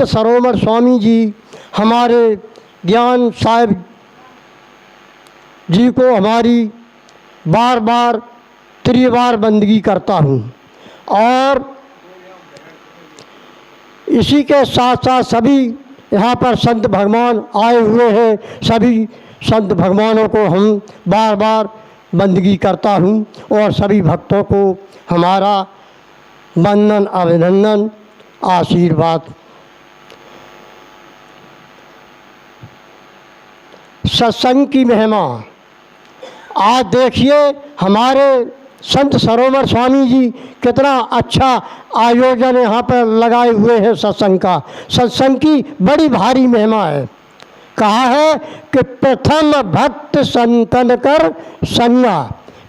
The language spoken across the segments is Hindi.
सरोवर स्वामी जी हमारे ज्ञान साहब जी को हमारी बार बार त्रिवार बंदगी करता हूँ। और इसी के साथ साथ सभी यहाँ पर संत भगवान आए हुए हैं, सभी संत भगवानों को हम बार बार बंदगी करता हूँ और सभी भक्तों को हमारा वंदन अभिनंदन आशीर्वाद। सत्संग की महिमा आज देखिए, हमारे संत सरोवर स्वामी जी कितना अच्छा आयोजन यहाँ पर लगाए हुए हैं सत्संग का। सत्संग की बड़ी भारी महिमा है। कहा है कि प्रथम भक्त संतन कर संगा,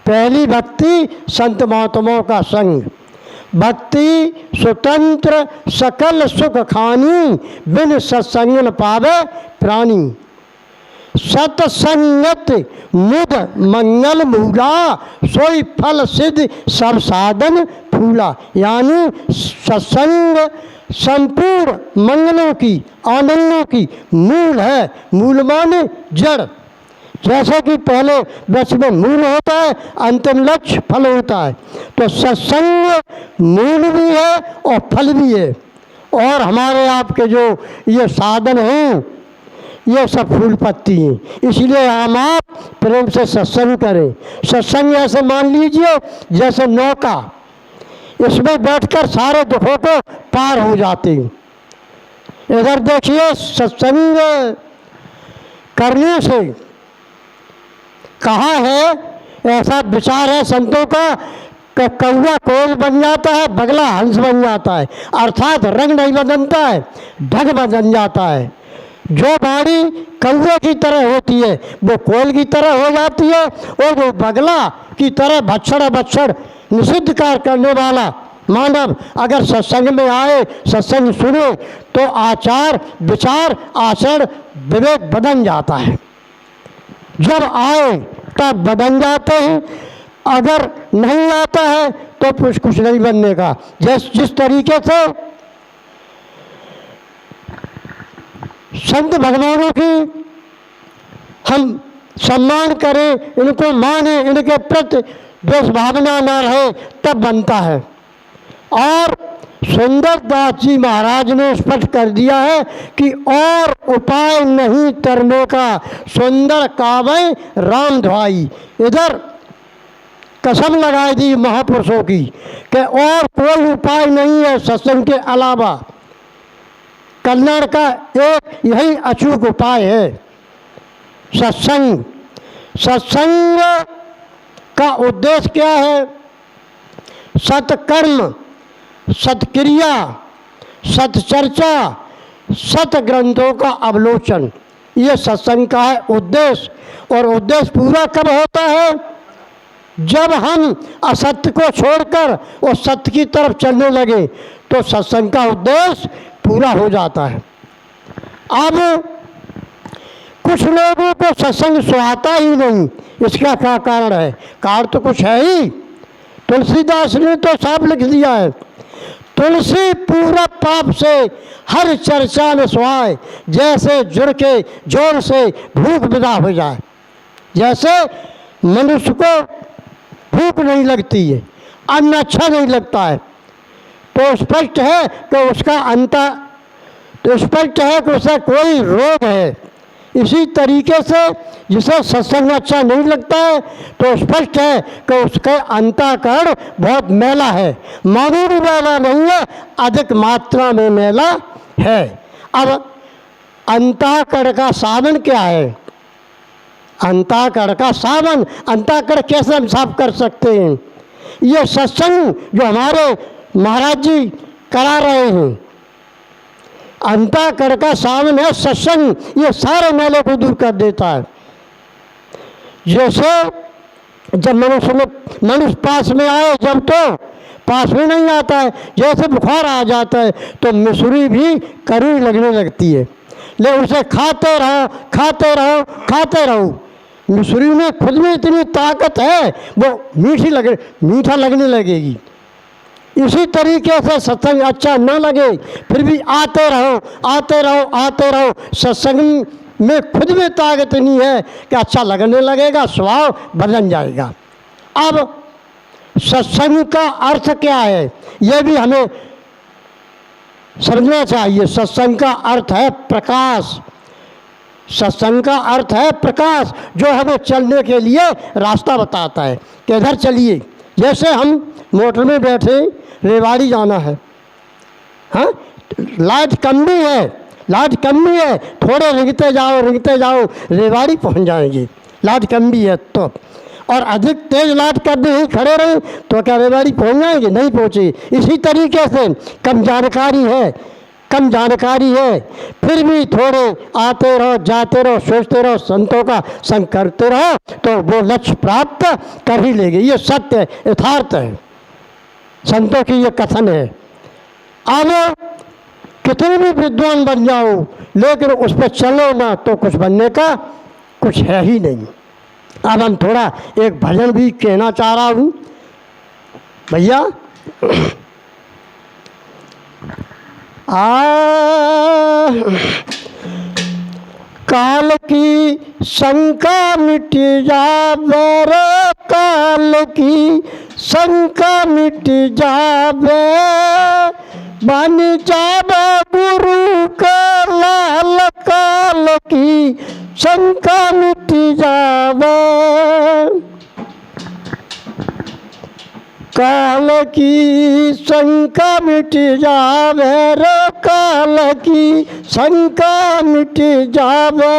पहली भक्ति संत महात्माओं का संग। भक्ति स्वतंत्र सकल सुख खानी, बिन सत्संग न पावे प्राणी। सत्संगत मुद मंगल मूला, सोई फल सिद्ध सब साधन फूला। यानी सत्संग संपूर्ण मंगलों की आनंदों की मूल है। मूल माने जड़। जैसे कि पहले वृक्ष में मूल होता है, अंतिम लक्ष्य फल होता है, तो सत्संग मूल भी है और फल भी है। और हमारे आपके जो ये साधन हैं, ये सब फूल पत्ती हैं। इसलिए हम आप प्रेम से सत्संग करें। सत्संग ऐसे मान लीजिए जैसे नौका, इसमें बैठकर सारे दुखों को पार हो जाते हैं। इधर देखिए, सत्संग करने से कहा है, ऐसा विचार है संतों का कि कौवा कोयल बन जाता है, बगला हंस बन जाता है। अर्थात रंग नहीं बदलता है, ढंग बदल जाता है। जो वाणी कौवे की तरह होती है वो कोयल की तरह हो जाती है, और वो बगला की तरह भक्षण भक्षण निषिद्ध कार्य करने वाला मानव अगर सत्संग में आए, सत्संग सुने, तो आचार विचार आचरण विवेक बदल जाता है। जब आए तब बदल जाते हैं, अगर नहीं आता है तो कुछ नहीं बनने का। जिस तरीके से संत भगवानों की हम सम्मान करें, इनको माने, इनके प्रति द्वेष भावना न रहे, तब बनता है। और सुंदर दास जी महाराज ने स्पष्ट कर दिया है कि और उपाय नहीं तरने का, सुंदर कावै राम ध्वाई। इधर कसम लगाई दी महापुरुषों की कि और कोई उपाय नहीं है सत्संग के अलावा। कल्याण का एक यही अचूक उपाय है सत्संग। सत्संग का उद्देश्य क्या है? सत्कर्म, सत्क्रिया, सत्चर्चा, सत्ग्रंथों का अवलोकन, ये सत्संग का है उद्देश्य। और उद्देश्य पूरा कब होता है? जब हम असत्य को छोड़कर और सत्य की तरफ चलने लगे, तो सत्संग का उद्देश्य पूरा हो जाता है। अब कुछ लोगों को सत्संग सुहाता ही नहीं। इसका क्या कारण है? कारण तो कुछ है ही। तुलसीदास ने तो साफ लिख दिया है, तुलसी पूरा पाप से हर चर्चा में सुहाए, जैसे जुड़ के जोर से भूख विदा हो जाए। जैसे मनुष्य को भूख नहीं लगती है, अन्न अच्छा नहीं लगता है, तो स्पष्ट है कि उसका तो स्पष्ट है कि उसे कोई रोग है। इसी तरीके से जिसे सत्संग अच्छा नहीं लगता है, तो स्पष्ट है कि उसके अंतःकरण बहुत मैला है। मामूली मैला नहीं है, अधिक मात्रा में मैला है। अब अंतःकरण का साधन क्या है? अंतःकरण का साधन, अंतःकरण कैसे हम साफ कर सकते हैं? ये सत्संग जो हमारे महाराज जी करा रहे हैं, अंतःकरण का साधन है सत्संग। ये सारे मैलों को दूर कर देता है। जैसे जब मनुष्य पास में आए, जब तो पास में नहीं आता है, जैसे बुखार आ जाता है तो मिसरी भी कड़वी लगने लगती है, लेकिन उसे खाते रहो खाते रहो खाते रहो। मिसरी में खुद में इतनी ताकत है, वो मीठा लगने लगेगी। इसी तरीके से सत्संग अच्छा न लगे फिर भी आते रहो आते रहो आते रहो। सत्संग में खुद में ताकत नहीं है कि अच्छा लगने लगेगा, स्वभाव बदल जाएगा। अब सत्संग का अर्थ क्या है यह भी हमें समझना चाहिए। सत्संग का अर्थ है प्रकाश। सत्संग का अर्थ है प्रकाश जो हमें चलने के लिए रास्ता बताता है कि इधर चलिए। जैसे हम मोटर में बैठे रेवाड़ी जाना है, हाँ लाइट कम भी है, लाइट कम भी है, थोड़े रिंगते जाओ रेवाड़ी पहुंच जाएंगे। लाइट कम भी है तो, और अधिक तेज लाइट कर भी खड़े रहे तो क्या रेवाड़ी पहुंच जाएंगे? नहीं पहुंचे। इसी तरीके से कम जानकारी है फिर भी थोड़े आते रहो जाते रहो सोचते रहो संतों का संग करते रहो तो वो लक्ष्य प्राप्त कर ही लेंगे। ये सत्य है, यथार्थ है, संतों की ये कथन है। अब कितने भी विद्वान बन जाओ लेकिन उस पर चलो ना तो कुछ बनने का कुछ है ही नहीं। अब हम थोड़ा एक भजन भी कहना चाह रहा हूँ भैया। काल की शंका मिट जावे रे, काल की शंका मिट जावे, बन जावे गुरु का लाल, काल की शंका मिट जावे। काल की शंका मिट जावे रे, काल की शंका मिट जावे,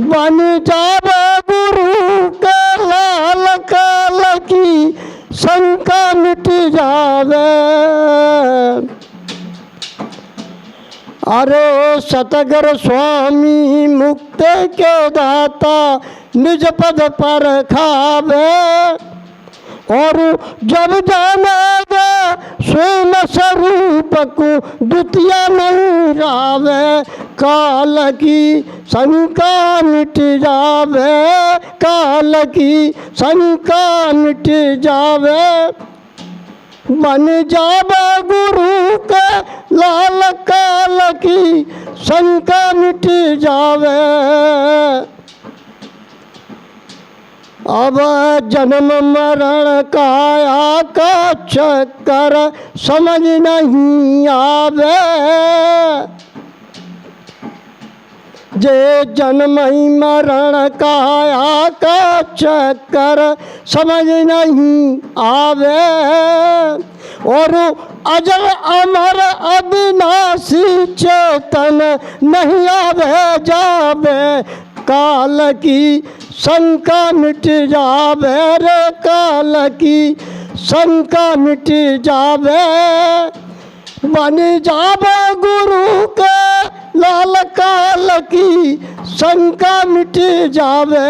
बन जावे गुरु का लाल, काल की शंका मिट जावे। अरे सतगुरु स्वामी मुक्त के दाता निज पद पर खावे, और जब जानेगा स्वयं स्वरूप को द्वितीय नहीं रावे, काल की शंका मिट जावे, काल की शंका मिट जावे, बन जावे गुरु के लाल, काल की शंका मिट जावे। अब जन्म मरण काया का चक्कर समझ नहीं आवे, जे जन्म मरण काया का चक्कर समझ नहीं आवे, और अजर अमर अविनाशी चेतन नहीं आवे जावे, काल की शंका मिट जावे रे, काल की शंका मिट जावे, बन जावे गुरु के लाल, काल की शंका मिट जावे।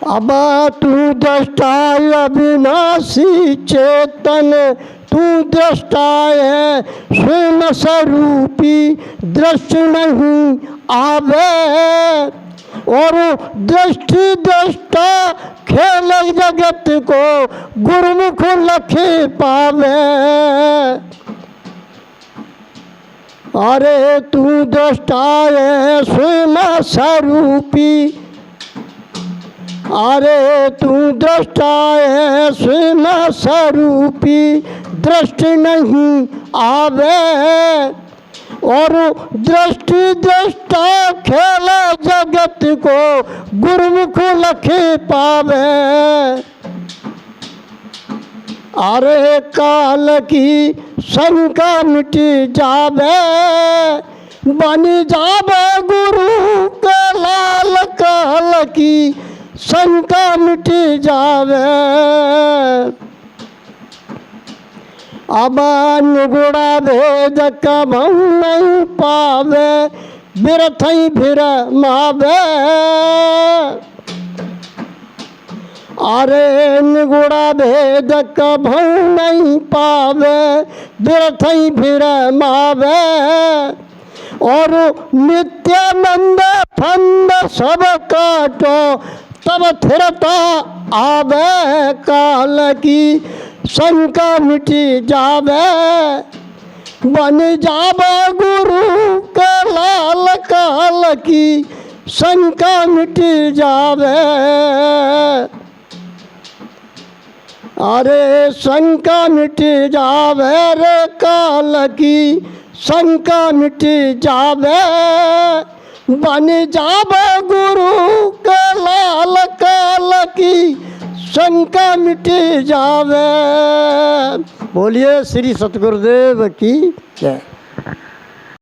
अब तू दृष्टा अविनाशी चेतन, तू दृष्टा है स्वयं स्वरूपी, दृष्टि नहीं आवे, और दृष्टि दृष्टा खेल जगत को गुरुमुख लखे पावे। अरे तू दृष्टा है स्वयं स्वरूपी, अरे तू दृष्टा है स्वयं स्वरूपी, दृष्टि नहीं आवे, और दृष्टि दृष्टा खेल जगत को गुरुमुख लखे पावे। अरे काल की शंका मिट जावे, बन जावे गुरु के लाल, काल की शंका मिट जावे। अब निगुड़ा भेद कबहु नहीं पावे, बिरथई भ्रमावे, अरे निगुड़ा भेद कबहु नहीं पावे, बिरथई भ्रमावे, और नित्यानंद फंद सब काटो तब थिरता आवे काल की शंका मिटी जावे बन जावे गुरु के लाल काल की शंका मिटी जावे अरे शंका मिटी जावे रे काल की शंका मिटी जावे बन जावे गुरु के लाल काल की शंका मिटी जावे। बोलिए श्री सतगुरुदेव की जय।